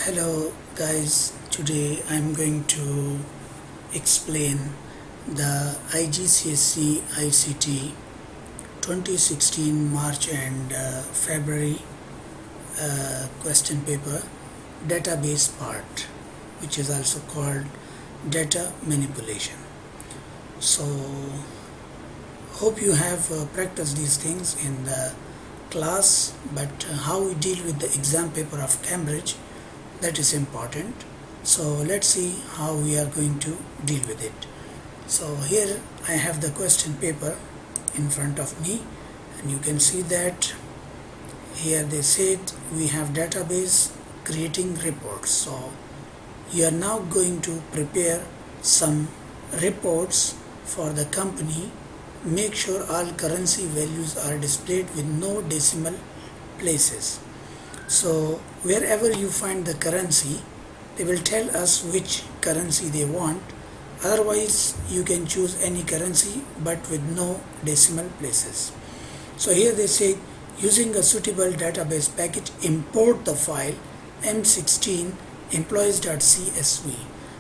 Hello guys, today I'm going to explain the IGCSE ICT 2016 March and February question paper database part, which is also called data manipulation. So hope you have practiced these things in the class, but how we deal with the exam paper of Cambridge, that is important. So let's see how we are going to deal with it. So here I have the question paper in front of me, and you can see that here they said we have database creating reports. So you are now going to prepare some reports for the company. Make sure all currency values are displayed with no decimal places. So wherever you find the currency, they will tell us which currency they want. Otherwise you can choose any currency but with no decimal places. So here they say, using a suitable database package, import the file m16 employees.csv.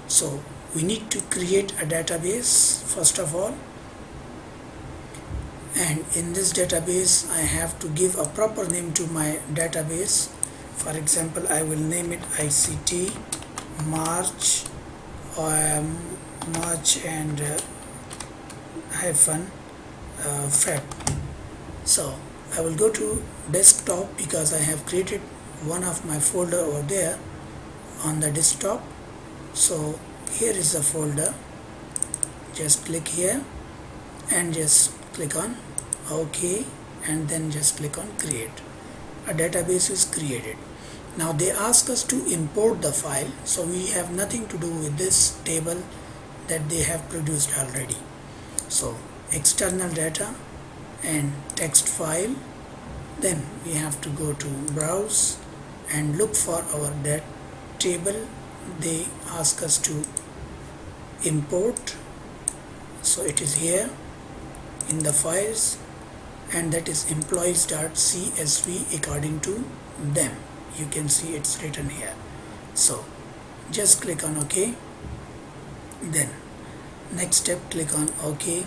So we need to create a database first of all, and in this database I have to give a proper name to my database. For example, I will name it ICT March and hyphen Feb. So I will go to desktop because I have created one of my folder over there on the desktop. So here is the folder. Just click here and just click on OK, and then just click on create. A database is created. Now they ask us to import the file, so we have nothing to do with this table that they have produced already. So external data and text file, then we have to go to browse and look for our that table they ask us to import. So it is here in the files, and that is employees.csv according to them. You can see it's written here. So just click on OK. Then next step, click on OK.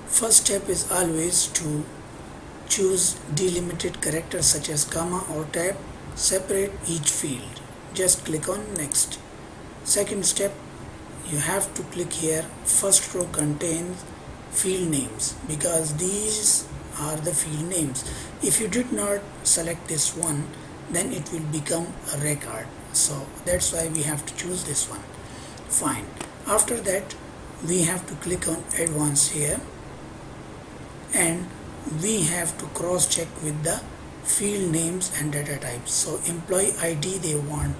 First step is always to choose delimited characters such as comma or tab, separate each field. Just click on next. Second step, you have to click here, first row contains field names, because these are the field names. If you did not select this one, then it will become a record. So that's why we have to choose this one. Fine. After that we have to click on advanced here, and we have to cross check with the field names and data types. So employee ID they want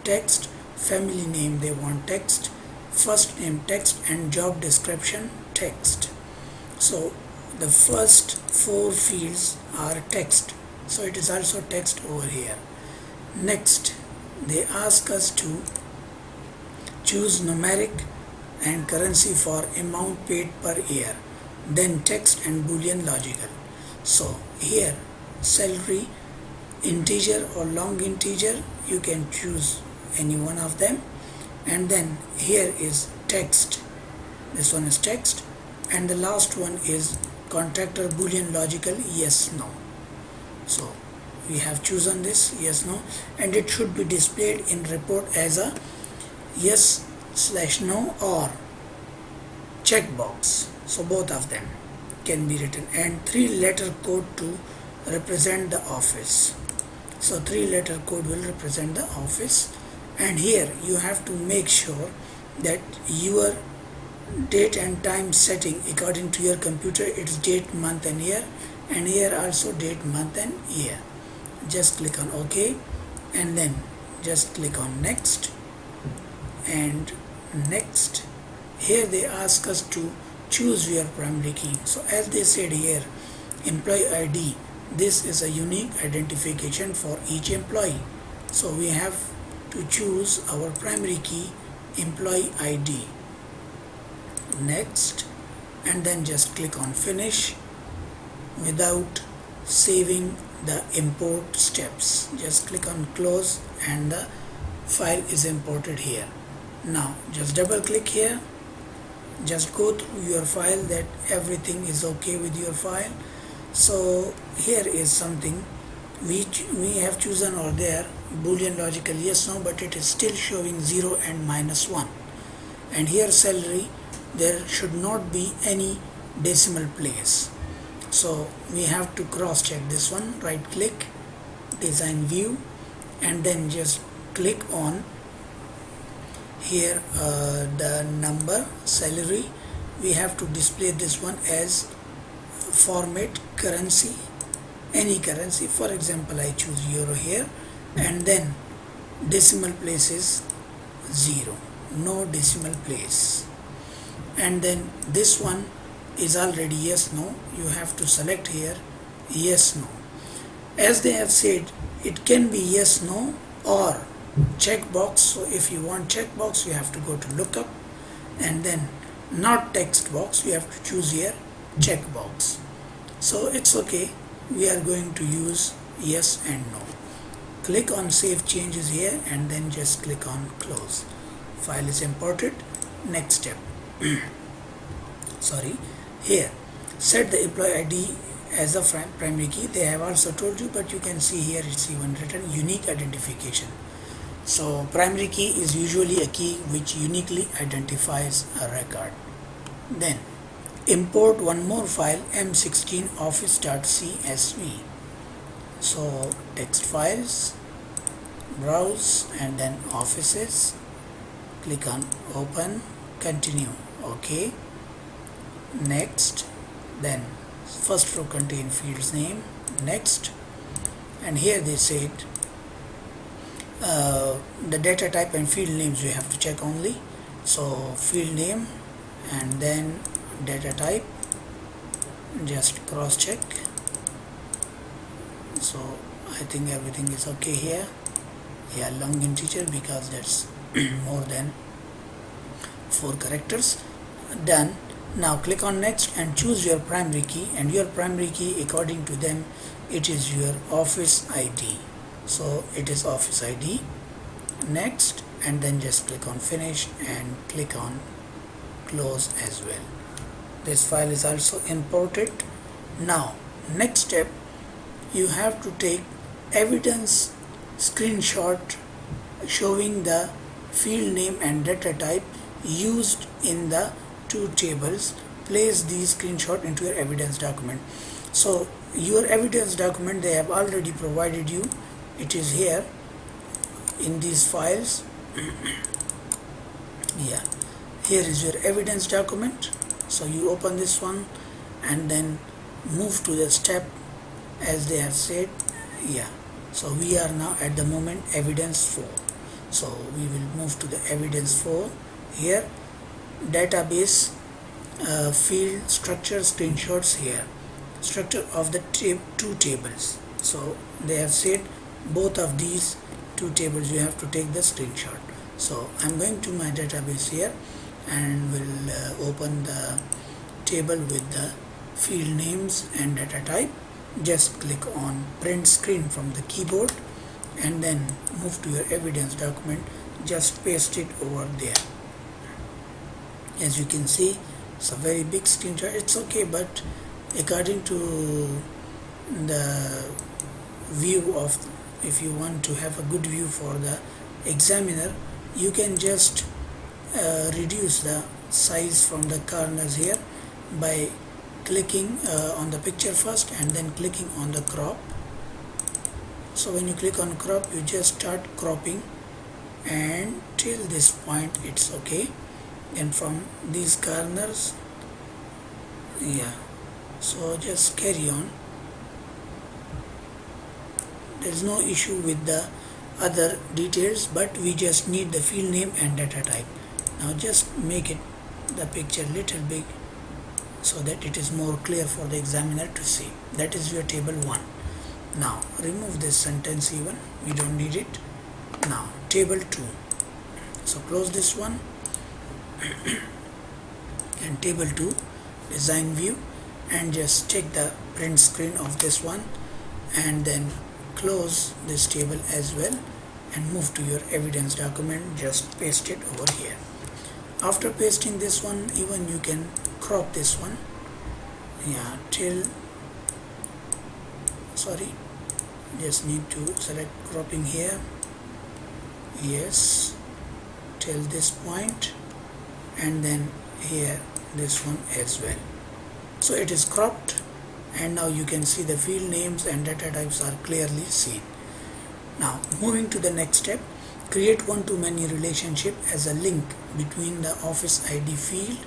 text, family name they want text, first name text, and job description text. So the first four fields are text, so it is also text over here. Next they ask us to choose numeric and currency for amount paid per year, then text and boolean logical. So here salary, integer or long integer, you can choose any one of them. And then here is text, this one is text, and the last one is contractor boolean logical yes no. So we have chosen this yes no, and it should be displayed in report as a yes/no or checkbox. So both of them can be written, and 3-letter code to represent the office. So 3-letter code will represent the office. And here you have to make sure that your date and time setting according to your computer, it's date, month and year, and here also date, month and year. Just click on OK, and then just click on next and next. Here they ask us to choose your primary key. So as they said here, employee ID, this is a unique identification for each employee. So we have to choose our primary key, employee ID. Next, and then just click on finish without saving the import steps. Just click on close and the file is imported here. Now just double click here, just go through your file that everything is okay with your file. So here is something which we have chosen or there boolean logical yes no, but it is still showing 0 and -1. And here salary, there should not be any decimal place. So we have to cross check this one. Right click, design view, and then just click on here the number salary. We have to display this one as format currency, any currency. For example, I choose euro here, and then decimal place is 0, no decimal place. And then this one is already yes no, you have to select here yes no. As they have said, it can be yes no or checkbox. So if you want checkbox, you have to go to lookup, and then not text box, you have to choose here checkbox. So it's okay, we are going to use yes and no. Click on save changes here, and then just click on close. File is imported. Next step sorry, here set the employee ID as a primary key. They have also told you, but you can see here it's even written unique identification. So primary key is usually a key which uniquely identifies a record. Then import one more file, m16 office.csv. So text files, browse, and then offices, click on open, continue, okay, next. Then first row contain fields name, next. And here they said the data type and field names we have to check only. So field name and then data type, just cross check. So I think everything is okay here. Yeah, long integer because that's more than 4 characters. Done. Now click on next and choose your primary key, and your primary key according to them it is your office ID. So it is office ID. Next, and then just click on finish and click on close as well. This file is also imported. Now next step, you have to take evidence screenshot showing the field name and data type used in the 2 tables. Place these screenshot into your evidence document. So your evidence document they have already provided you. It is here in these files. Yeah, here is your evidence document. So you open this one and then move to the step as they have said. Yeah, so we are now at the moment evidence 4. So we will move to the evidence 4. Here database field structure screenshots, here structure of the 2 tables. So they have said both of these 2 tables you have to take the screenshot. So I'm going to my database here and will open the table with the field names and data type. Just click on print screen from the keyboard and then move to your evidence document. Just paste it over there. As you can see, it's a very big screenshot. It's okay, but according to the view of, if you want to have a good view for the examiner, you can just reduce the size from the corners here by clicking on the picture first and then clicking on the crop. So when you click on crop, you just start cropping and till this point it's okay. And from these corners, yeah, so just carry on. There's no issue with the other details, but we just need the field name and data type. Now just make it the picture little big so that it is more clear for the examiner to see. That is your table 1. Now remove this sentence even, we don't need it. Now table 2. So close this one and table 2, design view, and just check the print screen of this one and then close this table as well and move to your evidence document. Just paste it over here. After pasting this one, even you can crop this one, yeah, till, sorry, just need to select cropping here, yes, till this point, and then here this one as well. So it is cropped, and now you can see the field names and data types are clearly seen. Now moving to the next step, create one-to-many relationship as a link between the office ID field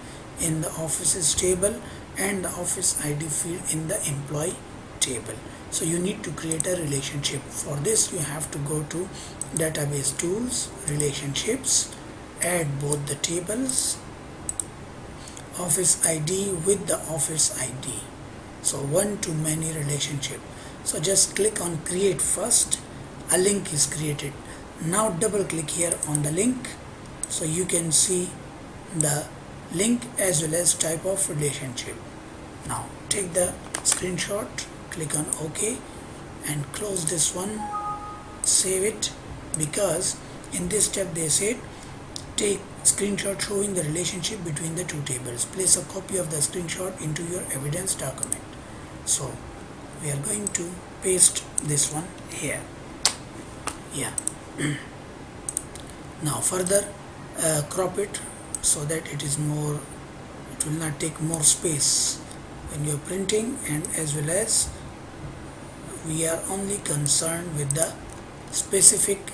in the offices table and the office ID field in the employee table. So you need to create a relationship. For this you have to go to database tools, relationships, add both the tables, office ID with the office ID. So one-to-many relationship. So just click on create first. A link is created. Now double click here on the link, so you can see the link as well as type of relationship. Now take the screenshot, click on OK and close this one, save it, because in this step they said take screenshot showing the relationship between the two tables. Place a copy of the screenshot into your evidence document. So we are going to paste this one here. Yeah. Now further crop it so that it is more, it will not take more space when you are printing, and as well as we are only concerned with the specific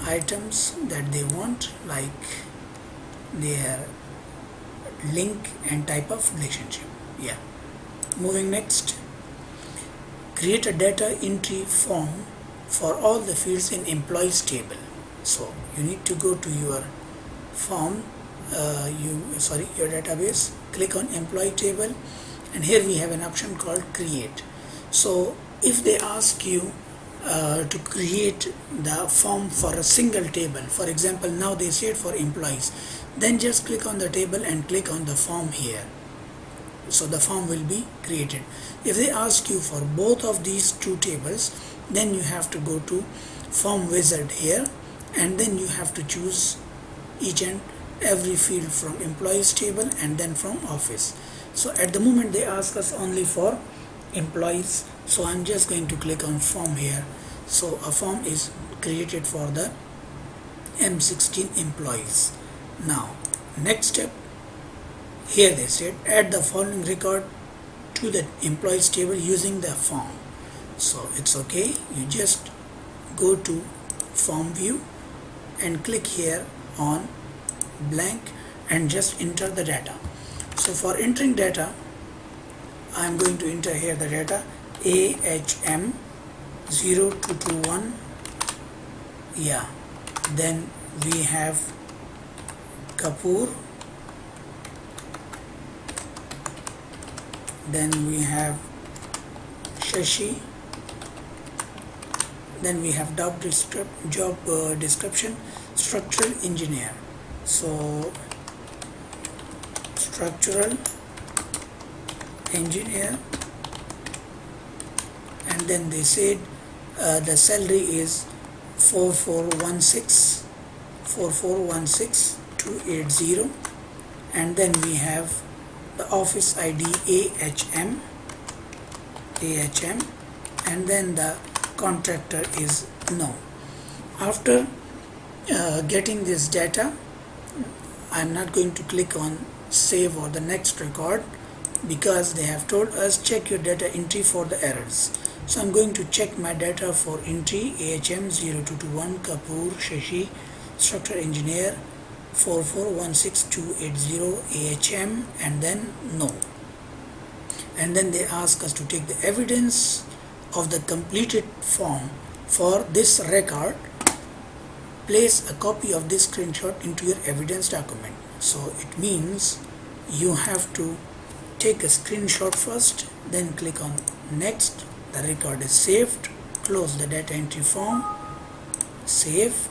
items that they want, like their link and type of relationship. Yeah. Moving next, create a data entry form for all the fields in employees table. So you need to go to your form, your database, click on employee table, and here we have an option called create. So if they ask you to create the form for a single table, for example now they said for employees, then just click on the table and click on the form here. So the form will be created. If they ask you for both of these two tables, then you have to go to form wizard here, and then you have to choose each and every field from employees table and then from office. So at the moment they ask us only for employees, so I'm just going to click on form here. So a form is created for the M16 employees. Now next step, here they said add the following record to the employees table using the form. So it's okay, you just go to form view and click here on blank and just enter the data. So for entering data, I am going to enter here the data AHM 0221, yeah, then we have Kapoor, then we have Shashi, then we have job description structural engineer. So structural engineer, and then they said the salary is 4416,280, and then we have the office ID AHM, and then the contractor is no. After getting this data, I'm not going to click on save or the next record, because they have told us check your data entry for the errors. So I'm going to check my data for entry AHM 0221 Kapoor Shashi structural engineer 4416,280 AHM, and then no. And then they ask us to take the evidence of the completed form for this record. Place a copy of this screenshot into your evidence document. So it means you have to take a screenshot first, then click on next. The record is saved. Close the data entry form, save,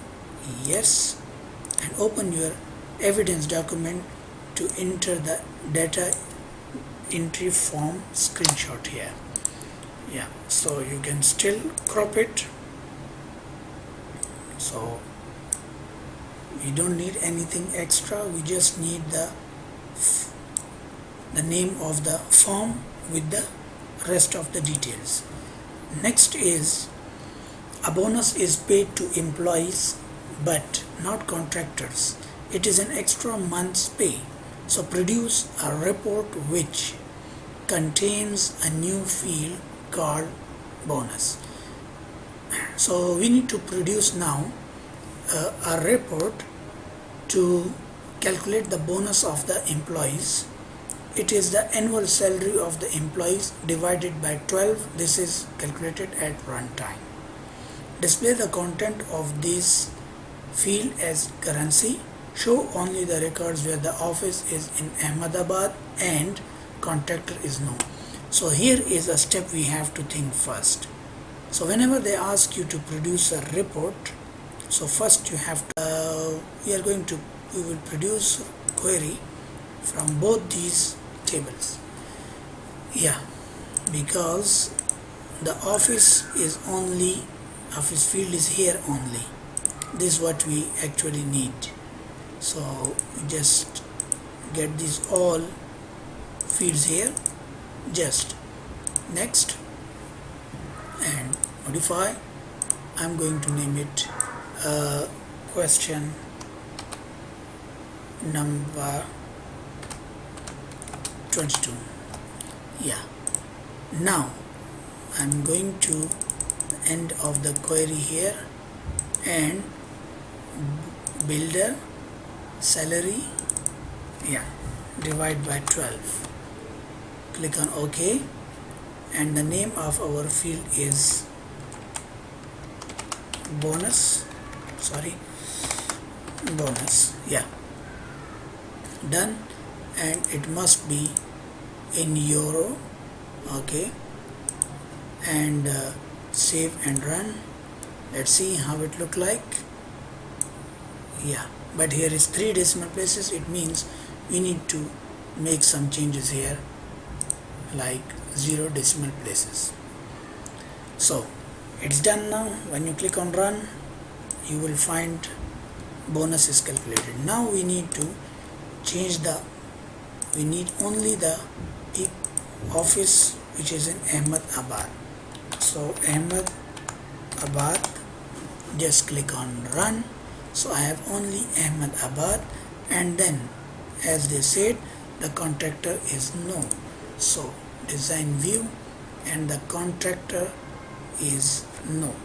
yes, and open your evidence document to enter the data entry form screenshot here. Yeah, so you can still crop it So we don't need anything extra, we just need the name of the form with the rest of the details. Next is a bonus is paid to employees but not contractors. It is an extra month's pay. So produce a report which contains a new field called bonus. So we need to produce now a report to calculate the bonus of the employees. It is the annual salary of the employees divided by 12. This is calculated at runtime. Display the content of this field as currency. Show only the records where the office is in Ahmedabad and contractor is known. So here is a step we have to think first. So whenever they ask you to produce a report, so first you have to we will produce query from both these tables. Yeah, because the office field is here only. This is what we actually need. So we just get these all fields here, just next and modify. I'm going to name it question number 22. Yeah, now I'm going to the end of the query here and builder salary, yeah, divide by 12. Click on OK, and the name of our field is bonus. Yeah, done, and it must be in euro. Okay, and save and run. Let's see how it look like. Yeah, but here is 3 decimal places. It means we need to make some changes here, like 0 decimal places. So it's done now. When you click on run, you will find bonus is calculated. Now we need to change we need only the office which is in Ahmedabad. So Ahmedabad, just click on run. So I have only Ahmedabad, and then as they said, the contractor is known. So design view, and the contractor is known.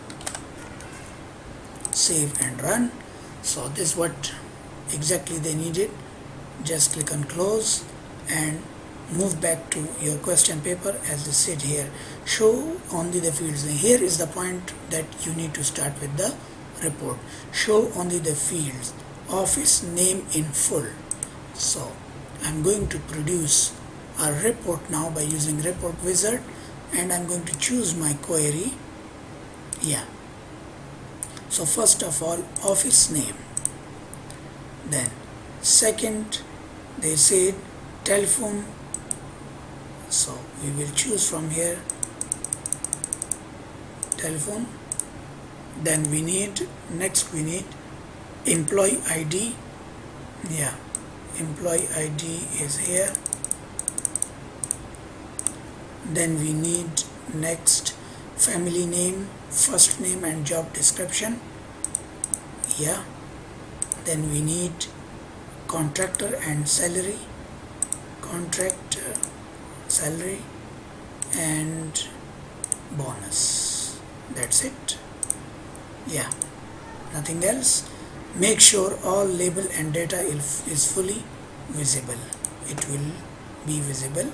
Save and run. So this is what exactly they needed. Just click on close and move back to your question paper. As they said here, show only the fields. And here is the point that you need to start with the report. Show only the fields, office name in full. So I'm going to produce a report now by using report wizard, and I'm going to choose my query. Yeah, so first of all, office name, then second they said telephone, so we will choose from here telephone. Then we need employee ID. Yeah, employee ID is here. Then we need next family name, first name and job description. Yeah, then we need contractor and salary, contractor salary and bonus. That's it. Yeah, nothing else. Make sure all label and data is fully visible. It will be visible.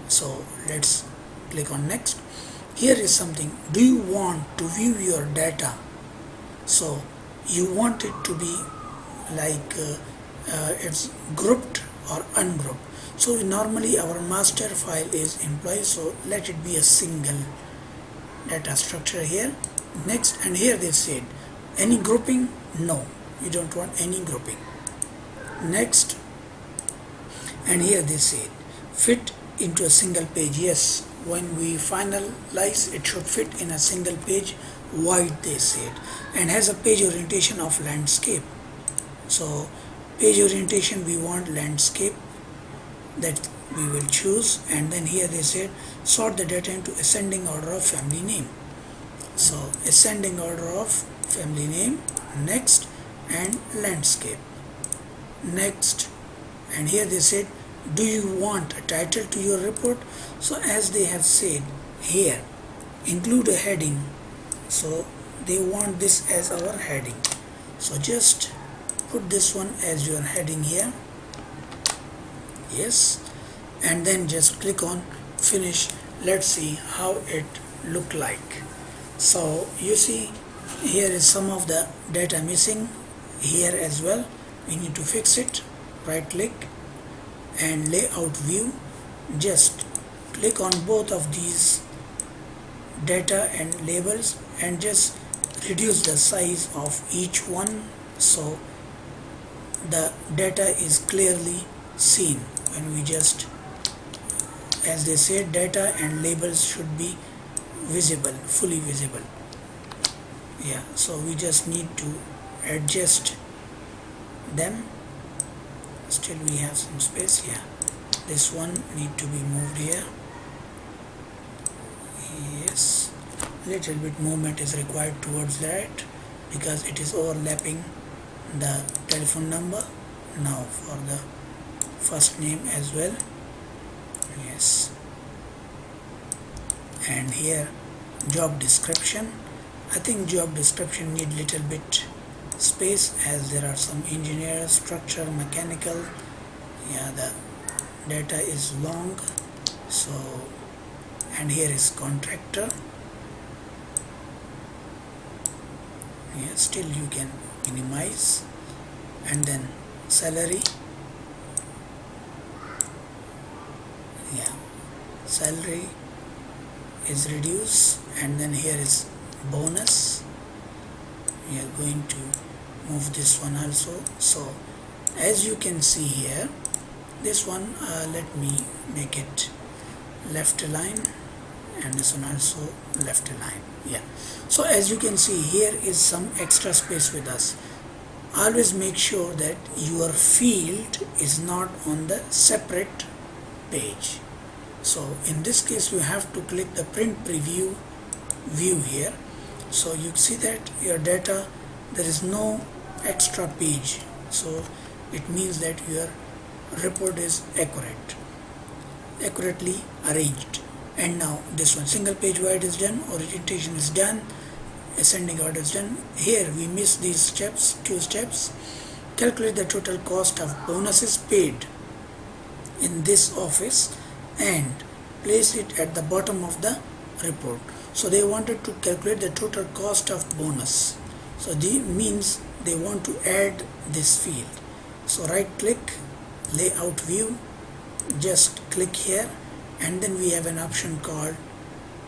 So let's click on next. Here is something. Do you want to view your data? So you want it to be like it's grouped or ungrouped. So normally our master file is employee, so let it be a single data structure here. Next, and here they said any grouping? No, you don't want any grouping. Next, and here they said fit into a single page. Yes, when we finalize, it should fit in a single page white they said, and has a page orientation of landscape. So page orientation we want landscape, that we will choose, and then here they said sort the data into ascending order of family name. So ascending order of family name, next, and landscape, next. And here they said, do you want a title to your report? So as they have said here, include a heading, so they want this as our heading. So just put this one as your heading here, yes, and then just click on finish. Let's see how it look like. So you see here is some of the data missing here as well. We need to fix it. Right click and layout view, just click on both of these data and labels and just reduce the size of each one so the data is clearly seen. When we just, as they say, data and labels should be visible, fully visible. Yeah, so we just need to adjust them. Still we have some space. Yeah, this one need to be moved here. Yes, little bit movement is required towards that because it is overlapping the telephone number. Now for the first name as well, yes, and here job description. I think job description need little bit space as there are some engineer, structure, mechanical. Yeah, the data is long. So, and here is contractor. Yeah, still you can minimize, and then salary. Yeah, salary is reduced, and then here is bonus. We are going to move this one also. So as you can see here, this one let me make it left align, and this one also left align. Yeah, so as you can see here is some extra space with us. Always make sure that your field is not on the separate page. So in this case you have to click the print preview view here. So you see that your data, there is no extra page, so it means that your report is accurately arranged. And now this one, single page wide is done, orientation is done, ascending order is done. Here we miss these steps, 2 steps. Calculate the total cost of bonuses paid in this office and place it at the bottom of the report. So they wanted to calculate the total cost of bonus. So this means they want to add this field. So right click, layout view, just click here, and then we have an option called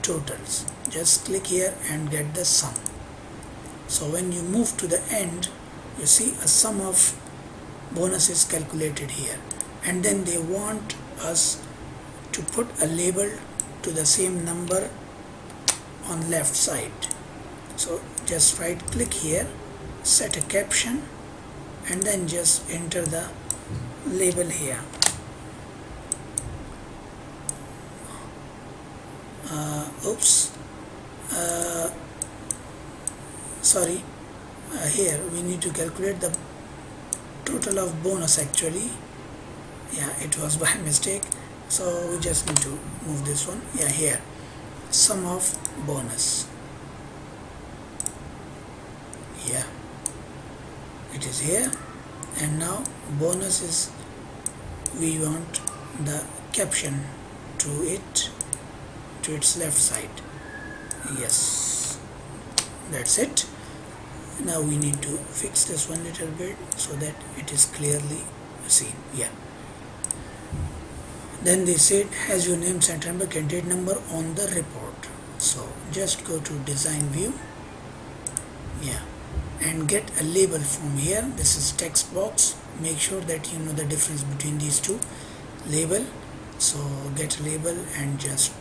totals. Just click here and get the sum. So when you move to the end, you see a sum of bonus is calculated here, and then they want us to put a label to the same number on left side. So just right click here, set a caption, and then just enter the label here. Here we need to calculate the total of bonus actually. Yeah, it was by mistake, so we just need to move this one. Yeah, here, sum of bonus. Yeah, it is here. And now bonus is, we want the caption to its left side. Yes, that's it. Now we need to fix this one little bit so that it is clearly seen. Yeah, then they said has your name, center number, candidate number on the report. So just go to design view, yeah, and get a label from here. This is text box. Make sure that you know the difference between these two. Label, so get a label and just,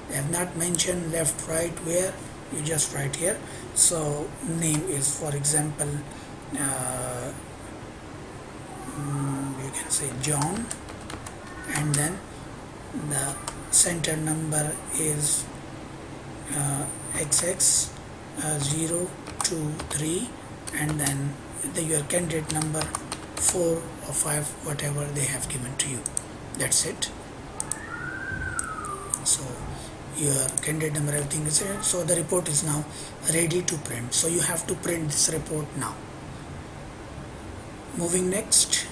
I have not mentioned left, right, where, you just write here. So name is, for example, you can say John, and then the center number is XX 023, and then your candidate number 4 or 5, whatever they have given to you. That's it. So your candidate number, everything is here. So the report is now ready to print. So you have to print this report now. Moving next,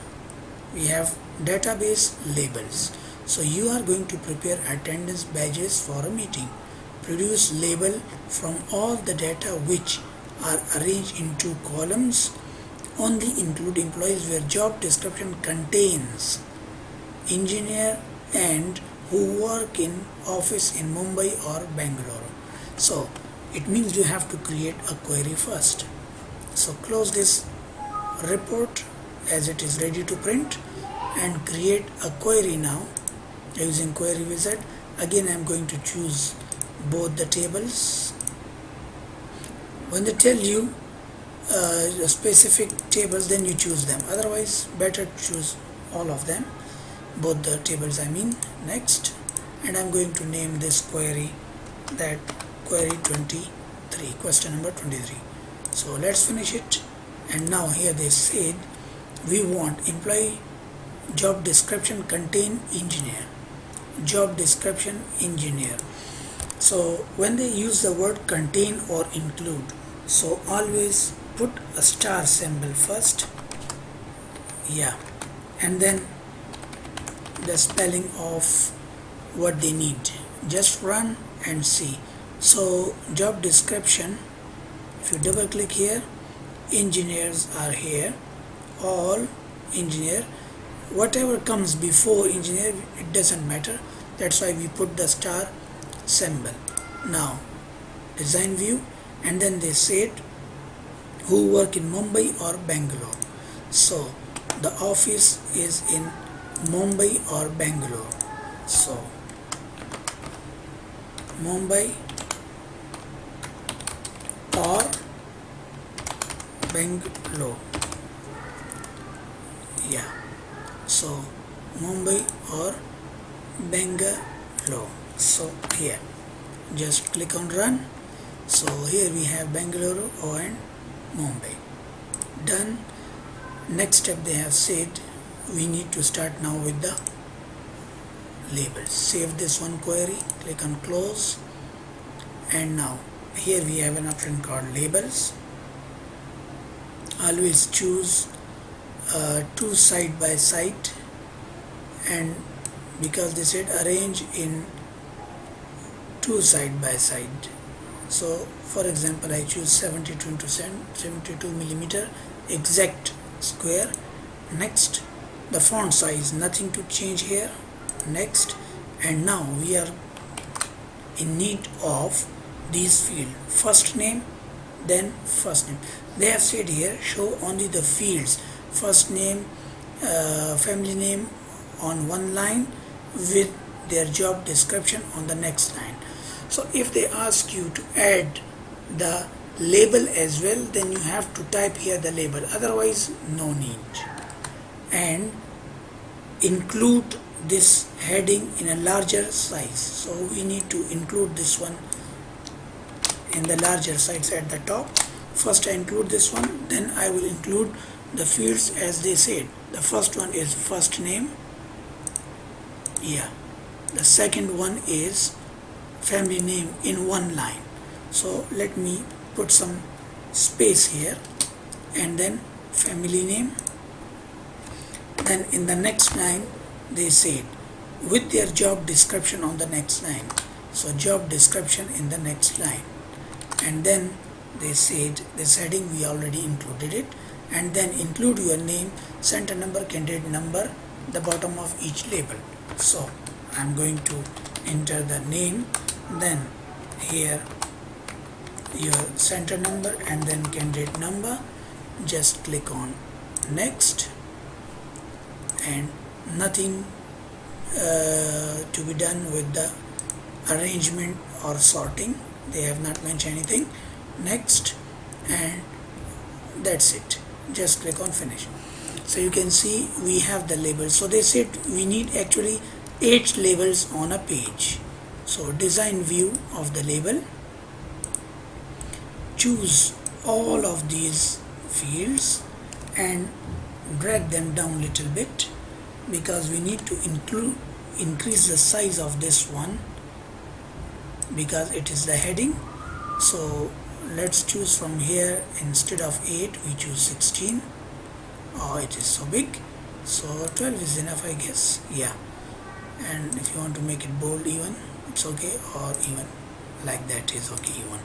we have database labels. So you are going to prepare attendance badges for a meeting. Produce label from all the data which are arranged into columns. Only include employees where job description contains engineer and who work in office in Mumbai or Bangalore. So it means you have to create a query first. So close this report as it is ready to print and create a query now using query wizard. Again, I am going to choose both the tables. When they tell you the specific tables, then you choose them. Otherwise, better choose all of them, both the tables I mean. Next, and I'm going to name this query that query 23, question number 23. So let's finish it. And now here they said we want employee job description contain engineer, job description engineer. So when they use the word contain or include, so always put a star symbol first, yeah, and then the spelling of what they need. Just run and see. So job description, if you double click here, engineers are here, all engineer, whatever comes before engineer, it doesn't matter. That's why we put the star symbol. Now design view, and then they said who work in Mumbai or Bangalore. So the office is in Mumbai or Bangalore. So Mumbai or Bangalore, yeah, so Mumbai or Bangalore. So here just click on run. So here we have Bangalore and Mumbai. Done. Next step, they have said we need to start now with the labels. Save this one query, click on close, and now here we have an option called labels. Always choose two side by side, and because they said arrange in two side by side, so for example I choose 72 into 72 millimeter exact square. Next, the font size, nothing to change here. Next, and now we are in need of these field, first name, then first name. They have said here show only the fields first name, family name on one line with their job description on the next line. So if they ask you to add the label as well, then you have to type here the label, otherwise no need. And include this heading in a larger size, so we need to include this one in the larger size at the top. First I include this one, then I will include the fields as they said. The first one is first name, yeah, the second one is family name in one line. So let me put some space here, and then family name. Then in the next line they said with their job description on the next line, so job description in the next line. And then they said this heading we already included it, and then include your name, center number, candidate number, the bottom of each label. So I'm going to enter the name, then here your center number, and then candidate number. Just click on next, and nothing to be done with the arrangement or sorting. they have not mentioned anything. Next, and that's it. Just click on finish. So you can see we have the labels. So they said we need actually 8 labels on a page. So design view of the label, choose all of these fields and drag them down little bit, because we need to increase the size of this one because it is the heading. So let's choose from here, instead of 8 we choose 16. Oh, it is so big, so 12 is enough, I guess. Yeah, and if you want to make it bold even, it's okay, or even like that is okay even.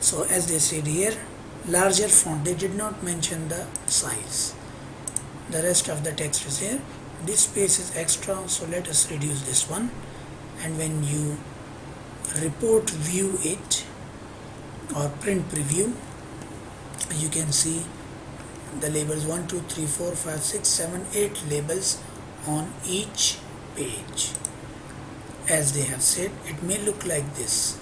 So as they said here, larger font, they did not mention the size. The rest of the text is here. This space is extra, so let us reduce this one. And when you report view it or print preview, you can see the labels 1 2 3 4 5 6 7 8 labels on each page. As they have said, it may look like this,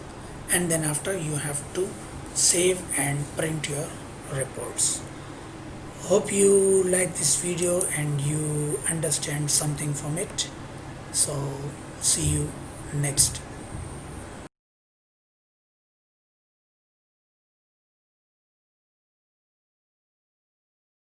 and then after you have to save and print your reports. Hope you like this video and you understand something from it. So see you next